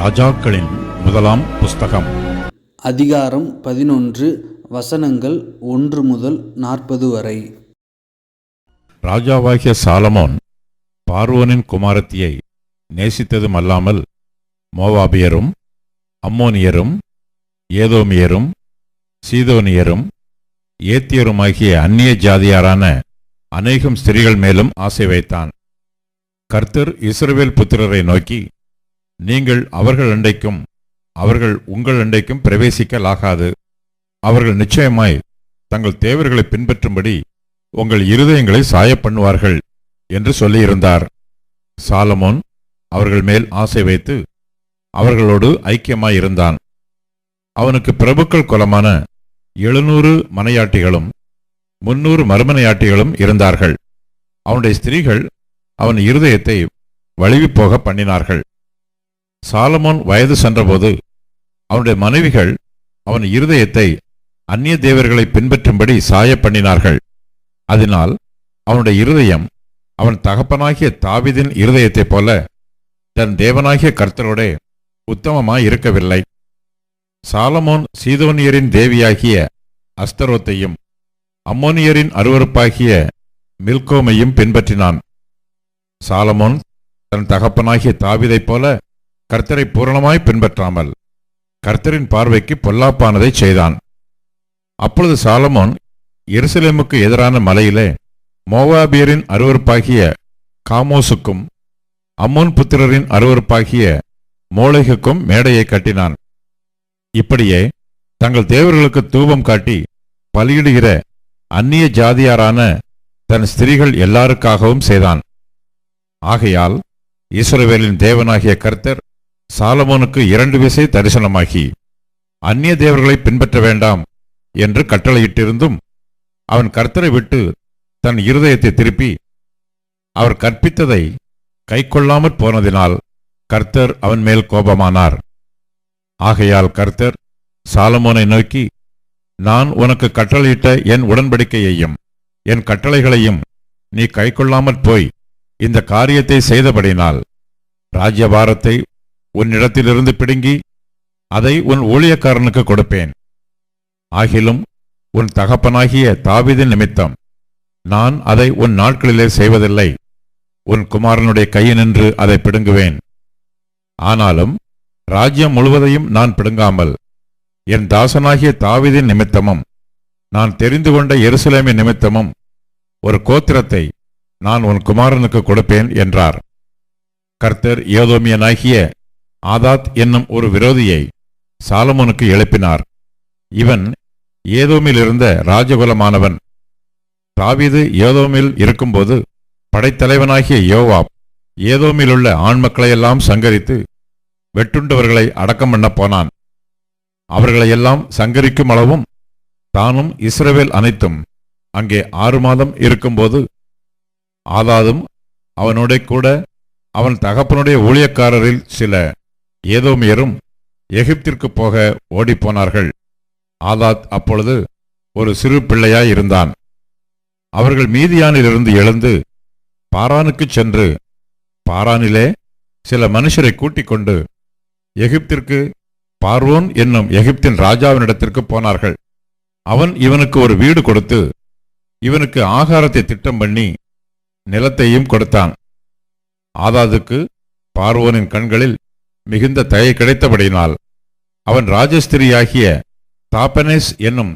ராஜாக்களின் முதலாம் புஸ்தகம் அதிகாரம் 11 வசனங்கள் 1 முதல் 40 வரை. ராஜாவாகிய சாலமோன் பார்வோனின் குமாரத்தியை நேசித்ததுமல்லாமல் மோவாபியரும் அம்மோனியரும் ஏதோமியரும் சீதோனியரும் ஏத்தியருமாகிய அந்நிய ஜாதியாரான அநேகம் ஸ்திரீகள் மேலும் ஆசை வைத்தான். கர்த்தர் இஸ்ரவேல் புத்திரரை நோக்கி, நீங்கள் அவர்கள் அண்டைக்கும் அவர்கள் உங்கள் அண்டைக்கும் பிரவேசிக்கலாகாது. அவர்கள் நிச்சயமாய் தங்கள் தேவர்களை பின்பற்றும்படி உங்கள் இருதயங்களை சாயப்பண்ணுவார்கள் என்று சொல்லியிருந்தார். சாலமோன் அவர்கள் மேல் ஆசை வைத்து அவர்களோடு ஐக்கியமாயிருந்தான். அவனுக்கு பிரபுக்கள் குலமான 700 மனையாட்டிகளும் 300 மறுமனையாட்டிகளும் இருந்தார்கள். அவனுடைய ஸ்திரீகள் அவன் இருதயத்தை வழுவிப்போக பண்ணினார்கள். சாலமோன் வயது சென்றபோது அவனுடைய மனைவிகள் அவன் இருதயத்தை அந்நிய தேவர்களை பின்பற்றும்படி சாய பண்ணினார்கள். அதனால் அவனுடைய இருதயம் அவன் தகப்பனாகிய தாவீதின் இருதயத்தைப் போல தன் தேவனாகிய கர்த்தரோடே உத்தமமாயிருக்கவில்லை. சாலமோன் சீதோனியரின் தேவியாகிய அஸ்தரோத்தையும் அம்மோனியரின் அருவருப்பாகிய மில்கோமையும் பின்பற்றினான். சாலமோன் தன் தகப்பனாகிய தாவீதைப் போல கர்த்தரை பூரணமாய் பின்பற்றாமல் கர்த்தரின் பார்வைக்கு பொல்லாப்பானதை செய்தான். அப்பொழுது சாலமோன் எருசலேமுக்கு எதிரான மலையிலே மோவாபியரின் அருவருப்பாகிய காமோசுக்கும் அம்மோன் புத்திரரின் அருவருப்பாகிய மோளேகுக்கும் மேடையை கட்டினான். இப்படியே தங்கள் தேவர்களுக்கு தூபம் காட்டி பலியிடுகிற அந்நிய ஜாதியாரான தன் ஸ்திரீகள் எல்லாருக்காகவும் செய்தான். ஆகையால் இஸ்ரவேலின் தேவனாகிய கர்த்தர் சாலமோனுக்கு 2 விசை தரிசனமாகி அந்நிய தேவர்களை பின்பற்ற வேண்டாம் என்று கட்டளையிட்டிருந்தும் அவன் கர்த்தரை விட்டு தன் இருதயத்தை திருப்பி அவர் கற்பித்ததை கைக்கொள்ளாமற் போனதினால் கர்த்தர் அவன் மேல் கோபமானார். ஆகையால் கர்த்தர் சாலமோனை நோக்கி, நான் உனக்கு கட்டளையிட்ட என் உடன்படிக்கையையும் என் கட்டளைகளையும் நீ கைக்கொள்ளாமற் போய் இந்த காரியத்தை செய்தபடினால் ராஜ்யபாரத்தை உன்னிடத்திலிருந்து பிடுங்கி அதை உன் ஊழியக்காரனுக்கு கொடுப்பேன். ஆகிலும் உன் தகப்பனாகிய தாவீதின் நிமித்தம் நான் அதை உன் நாட்களிலே செய்வதில்லை. உன் குமாரனுடைய கையினின்று அதை பிடுங்குவேன். ஆனாலும் ராஜ்யம் முழுவதையும் நான் பிடுங்காமல் என் தாசனாகிய தாவீதின் நிமித்தமும் நான் தெரிந்து கொண்ட எருசலேமின் நிமித்தமும் ஒரு கோத்திரத்தை நான் உன் குமாரனுக்கு கொடுப்பேன் என்றார். கர்த்தர் ஏதோமியனாகிய ஆதாத் என்னும் ஒரு விரோதியை சாலமோனுக்கு எழுப்பினார். இவன் ஏதோமிலிருந்த ராஜகுலமானவன். தாவீது ஏதோமில் இருக்கும்போது படைத்தலைவனாகிய யோவாப் ஏதோமிலுள்ள ஆண்மக்களையெல்லாம் சங்கரித்து வெட்டுண்டவர்களை அடக்கம் பண்ண போனான். அவர்களையெல்லாம் சங்கரிக்கும் அளவும் தானும் இஸ்ரவேல் அனைத்தும் அங்கே 6 மாதம் இருக்கும்போது ஆதாதும் அவனோட கூட அவன் தகப்பனுடைய ஊழியக்காரரில் சில ஏதோமியரும் எகிப்திற்கு போக ஓடிப்போனார்கள். ஆதாத் அப்பொழுது ஒரு சிறு பிள்ளையாயிருந்தான். அவர்கள் மீதியானிலிருந்து எழுந்து பாரானுக்குச் சென்று பாரானிலே சில மனுஷரை கூட்டிக் கொண்டு எகிப்திற்கு பார்வோன் என்னும் எகிப்தின் ராஜாவினிடத்திற்கு போனார்கள். அவன் இவனுக்கு ஒரு வீடு கொடுத்து இவனுக்கு ஆகாரத்தை திட்டம் பண்ணி நிலத்தையும் கொடுத்தான். ஆதாதுக்கு பார்வோனின் கண்களில் மிகுந்த தயை கிடைத்தபடியினால் அவன் ராஜஸ்திரியாகிய தாப்பனேஸ் என்னும்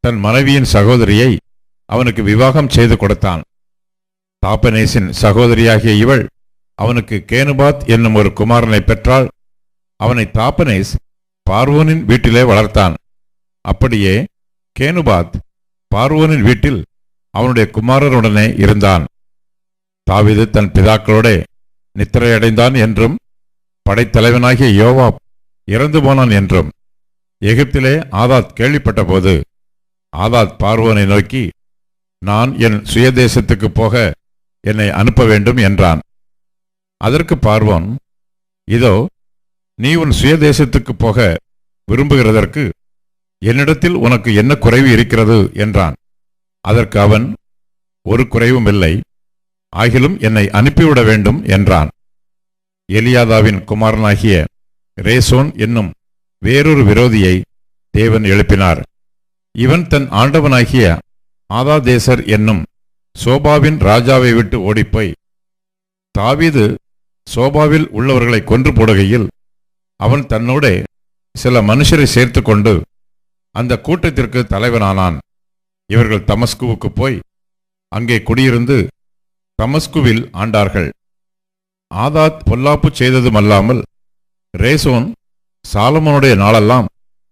தன் மனைவியின் சகோதரியை அவனுக்கு விவாகம் செய்து கொடுத்தான். தாப்பனேசின் சகோதரியாகிய இவள் அவனுக்கு கேனுபாத் என்னும் ஒரு குமாரனை பெற்றாள். அவனை தாப்பனேஸ் பார்வோனின் வீட்டிலே வளர்த்தான். அப்படியே கேனுபாத் பார்வோனின் வீட்டில் அவனுடைய குமாரருடனே இருந்தான். தாவீது தன் பிதாக்களோடே நித்திரையடைந்தான் என்றும் படைத்தலைவனாகிய யோவாப் இறந்து போனான் என்றும் எகிப்திலே ஆதாத் கேள்விப்பட்டபோது ஆதாத் பார்வோனை நோக்கி, நான் என் சுயதேசத்துக்கு போக என்னை அனுப்ப வேண்டும் என்றான். அதற்கு பார்வோன், இதோ நீ உன் சுயதேசத்துக்கு போக விரும்புகிறதற்கு என்னிடத்தில் உனக்கு என்ன குறைவு இருக்கிறது என்றான். அதற்கு அவன், ஒரு குறைவும் இல்லை, ஆகிலும் என்னை அனுப்பிவிட வேண்டும் என்றான். எலியாதாவின் குமாரனாகிய ரேசோன் என்னும் வேறொரு விரோதியை தேவன் எழுப்பினார். இவன் தன் ஆண்டவனாகிய ஆதாதேசர் என்னும் சோபாவின் ராஜாவை விட்டு ஓடிப்போய் தாவீது சோபாவில் உள்ளவர்களை கொன்று போடுகையில் அவன் தன்னோட சில மனுஷரை சேர்த்து கொண்டு அந்த கூட்டத்திற்கு தலைவனானான். இவர்கள் தமஸ்குவுக்கு போய் அங்கே குடியிருந்து தமஸ்குவில் ஆண்டார்கள். ஆதாத் பொல்லாப்பு செய்ததுமல்லாமல் ரேசோன் சாலமோனுடைய நாளெல்லாம்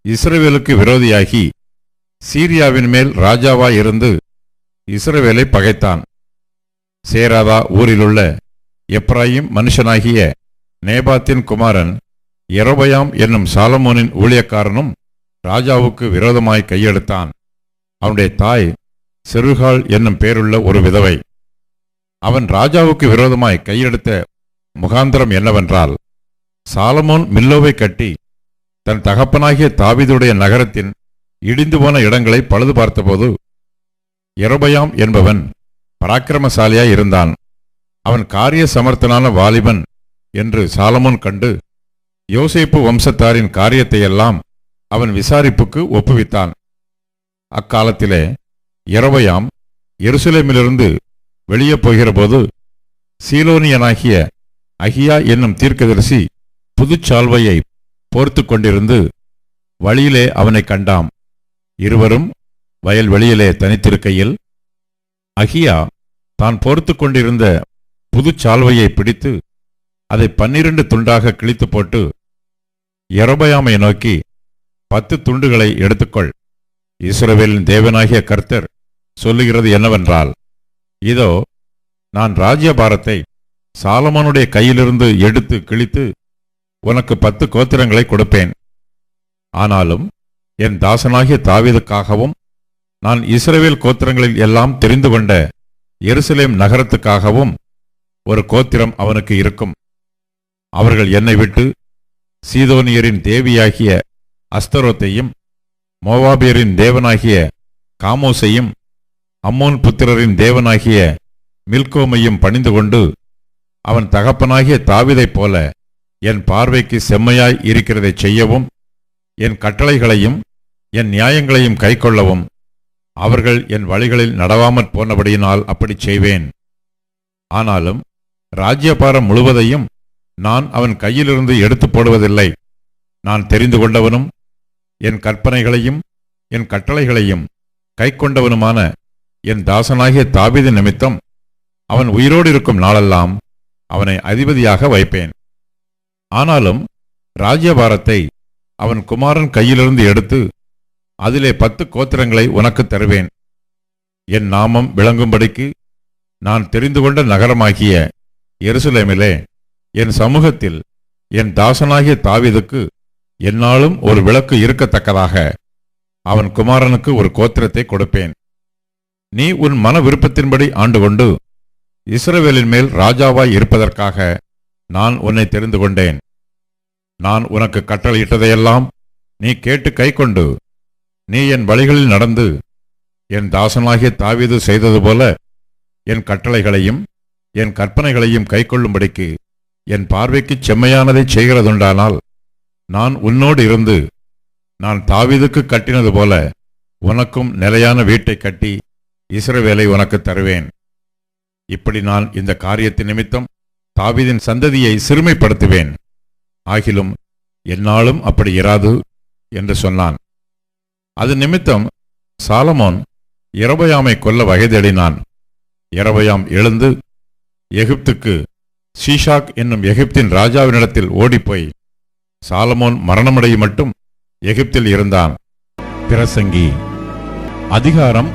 இஸ்ரவேலுக்கு விரோதியாகி சீரியாவின் மேல் ராஜாவாயிருந்து இஸ்ரவேலை பகைத்தான். சேராதா ஊரிலுள்ள எப்ராயிம் மனுஷனாகிய நேபாத்தின் குமாரன் யெரொபெயாம் என்னும் சாலமோனின் ஊழியக்காரனும் ராஜாவுக்கு விரோதமாய் கையெடுத்தான். அவனுடைய தாய் செருகாள் என்னும் பேருள்ள ஒரு விதவை. அவன் ராஜாவுக்கு விரோதமாய் கையெடுத்த முகாந்திரம் என்னவென்றால், சாலமோன் மில்லோவை கட்டி தன் தகப்பனாகிய தாவீதுடைய நகரத்தின் இடிந்து போன இடங்களை பழுது பார்த்தபோது யெரொபெயாம் என்பவன் பராக்கிரமசாலியாய் இருந்தான். அவன் காரிய சமர்த்தனான வாலிபன் என்று சாலமோன் கண்டு யோசேப்பு வம்சத்தாரின் காரியத்தையெல்லாம் அவன் விசாரிப்புக்கு ஒப்புவித்தான். அக்காலத்திலே யெரொபெயாம் எருசலேமிலிருந்து வெளியே போகிறபோது சீலோனியனாகிய அகியா என்னும் தீர்க்கதரிசி புதுச்சால்வையை போர்த்து கொண்டிருந்து வழியிலே அவனை கண்டாம். இருவரும் வயல்வெளியிலே தனித்திருக்கையில் அகியா தான் போர்த்து கொண்டிருந்த புதுச்சால்வையை பிடித்து அதை 12 துண்டாக கிழித்து போட்டு யெரொபெயாமை நோக்கி, 10 துண்டுகளை எடுத்துக்கொள். இஸ்ரவேலின் தேவனாகிய கர்த்தர் சொல்லுகிறது என்னவென்றால், இதோ நான் ராஜ்யபாரத்தை சாலமோனுடைய கையிலிருந்து எடுத்து கிழித்து உனக்கு 10 கோத்திரங்களை கொடுப்பேன். ஆனாலும் என் தாசனாகிய தாவீதுக்காகவும் நான் இஸ்ரவேல் கோத்திரங்களில் எல்லாம் தெரிந்து கொண்ட எருசலேம் நகரத்துக்காகவும் ஒரு கோத்திரம் அவனுக்கு இருக்கும். அவர்கள் என்னை விட்டு சீதோனியரின் தேவியாகிய அஸ்தரோத்தையும் மோவாபியரின் தேவனாகிய காமோசையும் அம்மோன் புத்திரரின் தேவனாகிய மில்கோமையும் பணிந்து கொண்டு அவன் தகப்பனாகிய தாவீதைப் போல என் பார்வைக்கு செம்மையாய் இருக்கிறதைச் செய்யவும் என் கட்டளைகளையும் என் நியாயங்களையும் கைக்கொள்ளவும் அவர்கள் என் வழிகளில் நடவாமற் போனபடியினால் அப்படிச் செய்வேன். ஆனாலும் ராஜ்யபாரம் முழுவதையும் நான் அவன் கையிலிருந்து எடுத்து போடுவதில்லை. நான் தெரிந்து கொண்டவனும் என் கற்பனைகளையும் என் கட்டளைகளையும் கைக்கொண்டவனுமான என் தாசனாகிய தாவீது நிமித்தம் அவன் உயிரோடு இருக்கும் நாளெல்லாம் அவனை அதிபதியாக வைப்பேன். ஆனாலும் ராஜ்யபாரத்தை அவன் குமாரன் கையிலிருந்து எடுத்து அதிலே 10 கோத்திரங்களை உனக்கு தருவேன். என் நாமம் விளங்கும்படிக்கு நான் தெரிந்து கொண்ட நகரமாகிய எருசலேமிலே என் சமூகத்தில் என் தாசனாகிய தாவீதுக்கு எந்நாளும் ஒரு விளக்கு இருக்கத்தக்கதாக அவன் குமாரனுக்கு ஒரு கோத்திரத்தை கொடுப்பேன். நீ உன் மன விருப்பத்தின்படி ஆண்டு கொண்டு இஸ்ரவேலின் மேல் ராஜாவாய் இருப்பதற்காக நான் உன்னை தெரிந்து கொண்டேன். நான் உனக்கு கட்டளையிட்டதையெல்லாம் நீ கேட்டு கைக்கொண்டு நீ என் வழிகளில் நடந்து என் தாசனாகிய தாவீது செய்தது போல என் கட்டளைகளையும் என் கற்பனைகளையும் கைக்கொள்ளும்படிக்கு என் பார்வைக்குச் செம்மையானதைச் செய்கிறதுண்டானால் நான் உன்னோடு இருந்து நான் தாவீதுக்கு கட்டினது போல உனக்கும் நிலையான வீட்டை கட்டி இஸ்ரவேலை உனக்கு தருவேன். இப்படி நான் இந்த காரியத்தின் நிமித்தம் தாவீதின் சந்ததியை சிறுமைப்படுத்துவேன். ஆகிலும் எந்நாளும் அப்படி இராது என்று சொன்னான். அது நிமித்தம் சாலமோன் யெரொபெயாமை கொல்ல வகை தேடினான். யெரொபெயாம் எழுந்து எகிப்துக்கு ஷீஷாக் என்னும் எகிப்தின் ராஜாவினிடத்தில் ஓடிப்போய் சாலமோன் மரணமடையும் மட்டும் எகிப்தில் இருந்தான். பிரசங்கி அதிகாரம்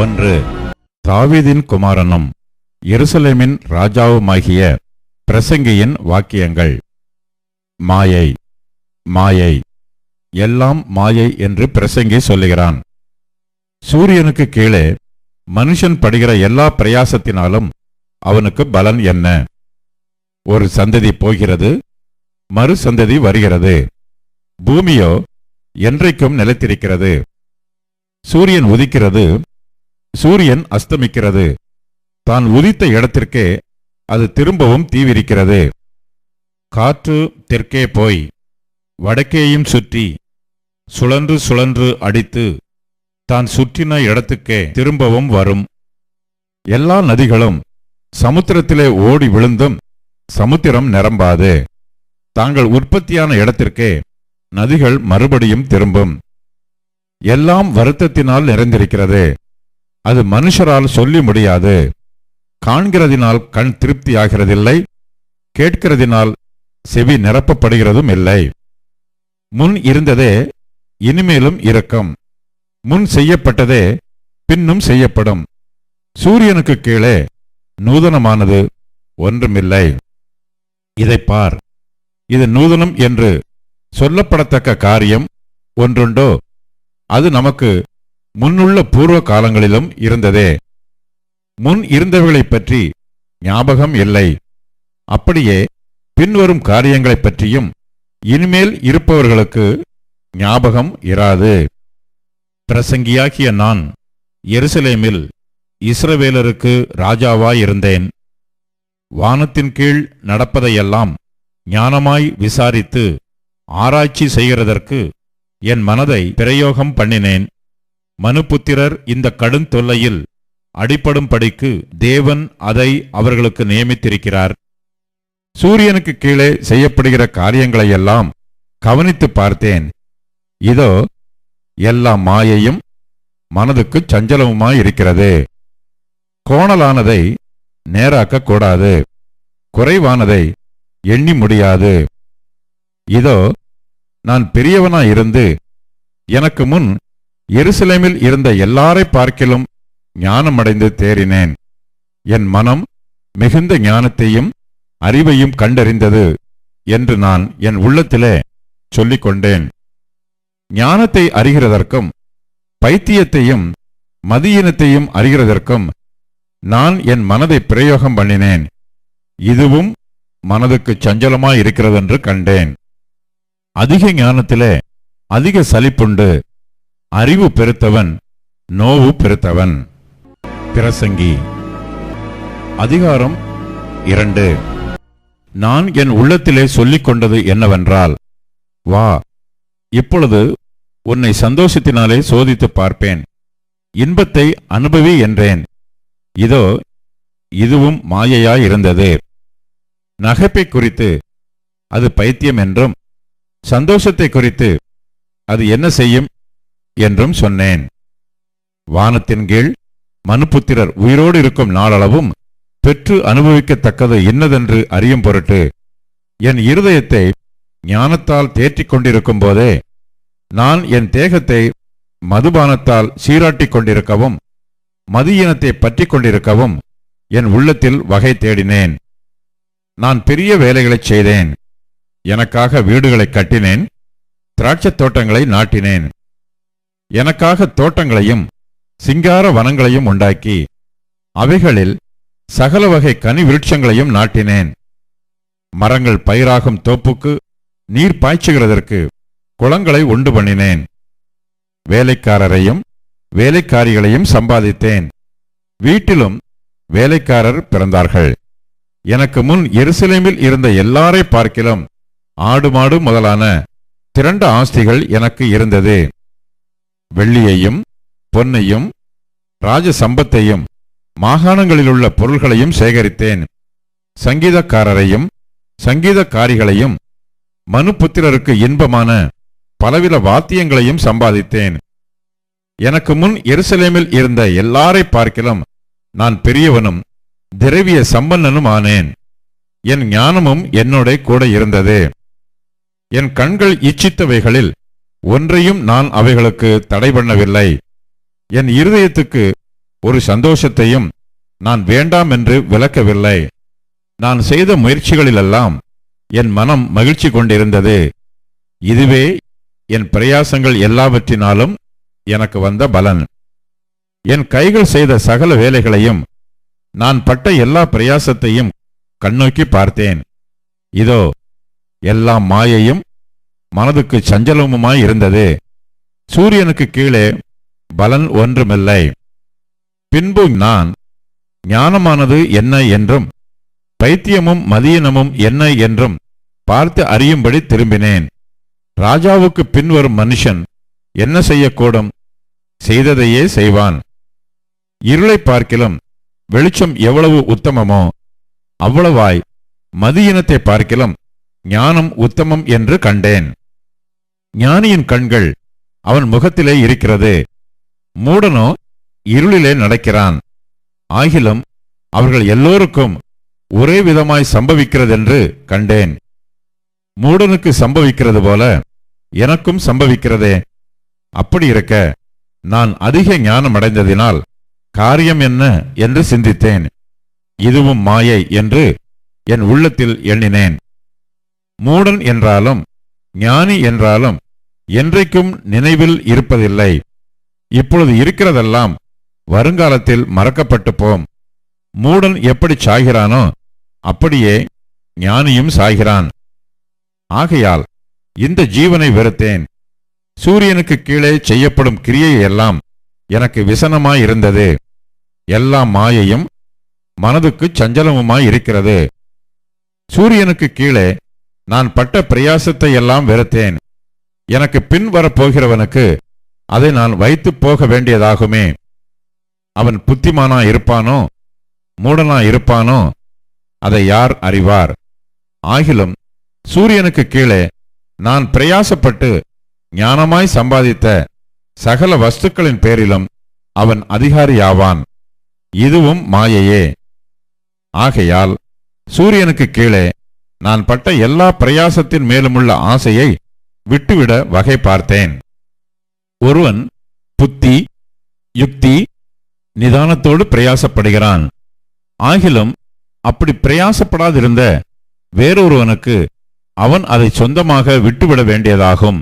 1. தாவீதின் குமாரனும் எருசலேமின் ராஜாவுமாகிய பிரசங்கியின் வாக்கியங்கள். மாயை மாயை எல்லாம் மாயை என்று பிரசங்கி சொல்லுகிறான். சூரியனுக்கு கீழே மனுஷன் படுகிற எல்லா பிரயாசத்தினாலும் அவனுக்கு பலன் என்ன? ஒரு சந்ததி போகிறது, மறு சந்ததி வருகிறது. பூமியோ என்றைக்கும் நிலைத்திருக்கிறது. சூரியன் உதிக்கிறது, சூரியன் அஸ்தமிக்கிறது. தான் உதித்த இடத்திற்கே அது திரும்பவும் தீவிரிக்கிறது. காற்று தெற்கே போய் வடக்கேயும் சுற்றி சுழன்று சுழன்று அடித்து தான் சுற்றின இடத்துக்கே திரும்பவும் வரும். எல்லா நதிகளும் சமுத்திரத்திலே ஓடி விழுந்தும் சமுத்திரம் நிரம்பாது. தாங்கள் உற்பத்தியான இடத்திற்கே நதிகள் மறுபடியும் திரும்பும். எல்லாம் வருத்தத்தினால் நிறைந்திருக்கிறது. அது மனுஷரால் சொல்லி முடியாது. காண்கிறதினால் கண் திருப்தியாகிறதில்லை, கேட்கிறதினால் செவி நிரப்பப்படுகிறதும் இல்லை. முன் இருந்ததே இனிமேலும் இருக்கும், முன் செய்யப்பட்டதே பின்னும் செய்யப்படும். சூரியனுக்கு கீழே நூதனமானது ஒன்றுமில்லை. இதைப் பார், இது நூதனம் என்று சொல்லப்படத்தக்க காரியம் ஒன்றுண்டோ? அது நமக்கு முன்னுள்ள பூர்வ காலங்களிலும் இருந்ததே. முன் இருந்தவைகளைப் பற்றி ஞாபகம் இல்லை. அப்படியே பின்வரும் காரியங்களைப் பற்றியும் இனிமேல் இருப்பவர்களுக்கு ஞாபகம் இராது. பிரசங்கியாகிய நான் எருசலேமில் இஸ்ரவேலருக்கு ராஜாவாயிருந்தேன். வானத்தின் கீழ் நடப்பதையெல்லாம் ஞானமாய் விசாரித்து ஆராய்ச்சி செய்கிறதற்கு என் மனதை பிரயோகம் பண்ணினேன். மனுபுத்திரர் இந்த கடுந்தொல்லையில் அடிபடும்படிக்கு தேவன் அதை அவர்களுக்கு நியமித்திருக்கிறார். சூரியனுக்கு கீழே செய்யப்படுகிற காரியங்களையெல்லாம் கவனித்து பார்த்தேன். இதோ எல்லா மாயையும் மனதுக்குச் சஞ்சலமுமாயிருக்கிறது. கோணலானதை நேராக்கக் கூடாது, குறைவானதை எண்ணி முடியாது. இதோ நான் பெரியவனாயிருந்து எனக்கு முன் எருசலேமில் இருந்த எல்லாரை பார்க்கிலும் ஞானமடைந்து தேறினேன். என் மனம் மிகுந்த ஞானத்தையும் அறிவையும் கண்டறிந்தது என்று நான் என் உள்ளத்திலே சொல்லிக் கொண்டேன். ஞானத்தை அறிகிறதற்கும் பைத்தியத்தையும் மதியீனத்தையும் அறிகிறதற்கும் நான் என் மனதை பிரயோகம் பண்ணினேன். இதுவும் மனதுக்கு சஞ்சலமாயிருக்கிறதென்று கண்டேன். அதிக ஞானத்திலே அதிக சலிப்புண்டு. அறிவு பெருத்தவன் நோவு பெருத்தவன். பிரசங்கி அதிகாரம் 2. நான் என் உள்ளத்திலே சொல்லிக் கொண்டது என்னவென்றால், வா, இப்பொழுது உன்னை சந்தோஷத்தினாலே சோதித்து பார்ப்பேன், இன்பத்தை அனுபவி என்றேன். இதோ இதுவும் மாயையாயிருந்தது. நகைப்பை குறித்து அது பைத்தியம் என்றும், சந்தோஷத்தை குறித்து அது என்ன செய்யும் என்றும் சொன்னேன். வானத்தின் கீழ் மனுபுத்திரர் உயிரோடு இருக்கும் நாளளவும் பெற்று அனுபவிக்கத்தக்கது இன்னதென்று அறியும் பொருட்டு என் இருதயத்தை ஞானத்தால் தேற்றிக் கொண்டிருக்கும் போதே நான் என் தேகத்தை மதுபானத்தால் சீராட்டிக் கொண்டிருக்கவும் மதியினத்தை பற்றி கொண்டிருக்கவும் என் உள்ளத்தில் வகை தேடினேன். நான் பெரிய வேலைகளைச் செய்தேன். எனக்காக வீடுகளை கட்டினேன், திராட்சத் தோட்டங்களை நாட்டினேன். எனக்காக தோட்டங்களையும் சிங்கார வனங்களையும் உண்டாக்கி அவைகளில் சகல வகை கனி விருட்சங்களையும் நாட்டினேன். மரங்கள் பயிராகும் தோப்புக்கு நீர் பாய்ச்சுகிறதற்கு குளங்களை உண்டு பண்ணினேன். வேலைக்காரரையும் வேலைக்காரிகளையும் சம்பாதித்தேன். வீட்டிலும் வேலைக்காரர் பிறந்தார்கள். எனக்கு முன் எருசலேமில் இருந்த எல்லாரை பார்க்கிலும் ஆடு மாடு முதலான திரண்ட ஆஸ்திகள் எனக்கு இருந்தது. வெள்ளியையும் பொன்னையும் ராஜ சம்பத்தையும் மாகாணங்களிலுள்ள பொருள்களையும் சேகரித்தேன். சங்கீதக்காரரையும் சங்கீதக்காரிகளையும் மனுபுத்திரருக்கு இன்பமான பலவித வாத்தியங்களையும் சம்பாதித்தேன். எனக்கு முன் எருசலேமில் இருந்த எல்லாரை பார்க்கிலும் நான் பெரியவனும் திரவிய சம்பன்னனும் ஆனேன். என் ஞானமும் என்னோட கூட இருந்தது. என் கண்கள் இச்சித்தவைகளில் ஒன்றையும் நான் அவைகளுக்கு தடை பண்ணவில்லை. என் இருதயத்துக்கு ஒரு சந்தோஷத்தையும் நான் வேண்டாம் என்று விலக்கவில்லை. நான் செய்த முயற்சிகளிலெல்லாம் என் மனம் மகிழ்ச்சி கொண்டிருந்தது. இதுவே என் பிரயாசங்கள் எல்லாவற்றினாலும் எனக்கு வந்த பலன். என் கைகள் செய்த சகல வேலைகளையும் நான் பட்ட எல்லா பிரயாசத்தையும் கண்ணோக்கி பார்த்தேன். இதோ எல்லாம் மாயையும் மனதுக்கு சஞ்சலமுமாயிருந்தது. சூரியனுக்கு கீழே பலன் ஒன்றுமில்லை. பின்பு நான் ஞானமானது என்ன என்றும் பைத்தியமும் மதியனமும் என்ன என்றும் பார்த்து அறியும்படி திரும்பினேன். ராஜாவுக்கு பின்வரும் மனுஷன் என்ன செய்யக்கூடும்? செய்ததையே செய்வான். இருளை பார்க்கிலும் வெளிச்சம் எவ்வளவு உத்தமமோ அவ்வளவாய் மதியினத்தை பார்க்கிலும் ஞானம் உத்தமம் என்று கண்டேன். ஞானியின் கண்கள் அவன் முகத்திலே இருக்கிறது, மூடனோ இருளிலே நடக்கிறான். ஆகிலும் அவர்கள் எல்லோருக்கும் ஒரே விதமாய் சம்பவிக்கிறதென்று கண்டேன். மூடனுக்கு சம்பவிக்கிறது போல எனக்கும் சம்பவிக்கிறதே. அப்படி இருக்க நான் அதிக ஞானம் அடைந்ததினால் காரியம் என்ன என்று சிந்தித்தேன். இதுவும் மாயை என்று என் உள்ளத்தில் எண்ணினேன். மூடன் என்றாலும் ஞானி என்றாலும் என்றைக்கும் நினைவில் இருப்பதில்லை. இப்பொழுது இருக்கிறதெல்லாம் வருங்காலத்தில் மறக்கப்பட்டு போம். மூடன் எப்படி சாகிறானோ அப்படியே ஞானியும் சாகிறான். ஆகையால் இந்த ஜீவனை வெறுத்தேன். சூரியனுக்கு கீழே செய்யப்படும் கிரியையெல்லாம் எனக்கு விசனமாயிருந்தது. எல்லாம் மாயையும் மனதுக்கு சஞ்சலமுமாயிருக்கிறது. சூரியனுக்கு கீழே நான் பட்ட பிரயாசத்தை எல்லாம் வெறுத்தேன். எனக்கு பின் வரப்போகிறவனுக்கு அதை நான் வைத்து போக வேண்டியதாகுமே. அவன் புத்திமானா இருப்பானோ மூடனா இருப்பானோ அதை யார் அறிவார்? ஆகிலும் சூரியனுக்கு கீழே நான் பிரயாசப்பட்டு ஞானமாய் சம்பாதித்த சகல வஸ்துக்களின் பேரிலும் அவன் அதிகாரியாவான். இதுவும் மாயையே. ஆகையால் சூரியனுக்கு கீழே நான் பட்ட எல்லா பிரயாசத்தின் மேலுமுள்ள ஆசையை விட்டுவிட வகை பார்த்தேன். ஒருவன் புத்தி, யுக்தி, நிதானத்தோடு பிரயாசப்படுகிறான். ஆகிலும் அப்படி பிரயாசப்படாதிருந்த வேறொருவனுக்கு அவன் அதை சொந்தமாக விட்டுவிட வேண்டியதாகும்.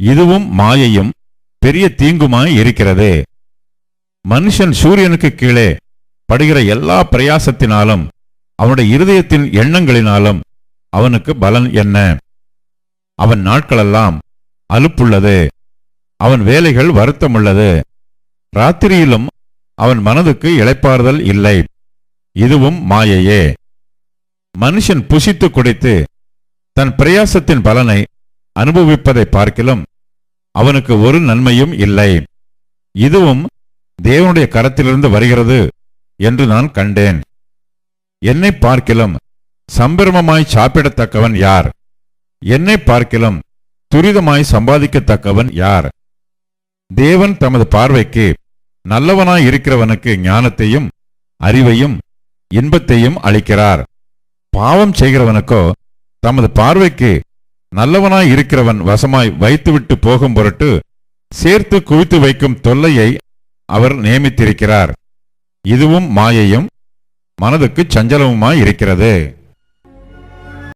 இதுவும் மாயையும் பெரிய தீங்குமாய் இருக்கிறது. மனுஷன் சூரியனுக்கு கீழே படுகிற எல்லா பிரயாசத்தினாலும் அவனுடைய இருதயத்தின் எண்ணங்களினாலும் அவனுக்கு பலன் என்ன? அவன் நாட்களெல்லாம் அலுப்புள்ளது, அவன் வேலைகள் வருத்தமுள்ளது. ராத்திரியிலும் அவன் மனதுக்கு இளைப்பாறுதல் இல்லை. இதுவும் மாயையே. மனுஷன் புசித்து குடித்து தன் பிரயாசத்தின் பலனை அனுபவிப்பதை பார்க்கிலும் அவனுக்கு ஒரு நன்மையும் இல்லை. இதுவும் தேவனுடைய கரத்திலிருந்து வருகிறது என்று நான் கண்டேன். என்னை பார்க்கிலும் சம்பிரமமாய் சாப்பிடத்தக்கவன் யார்? என்னை பார்க்கிலும் துரிதமாய் சம்பாதிக்கத்தக்கவன் யார்? தேவன் தமது பார்வைக்கு நல்லவனாய் இருக்கிறவனுக்கு ஞானத்தையும் அறிவையும் இன்பத்தையும் அளிக்கிறார். பாவம் செய்கிறவனுக்கோ தமது பார்வைக்கு நல்லவனாய் இருக்கிறவன் வசமாய் வைத்துவிட்டு போகும் பொருட்டு சேர்த்து குவித்து வைக்கும் தொல்லையை அவர் நியமித்திருக்கிறார். இதுவும் மாயையும் மனதுக்கு சஞ்சலமுமாய் இருக்கிறது.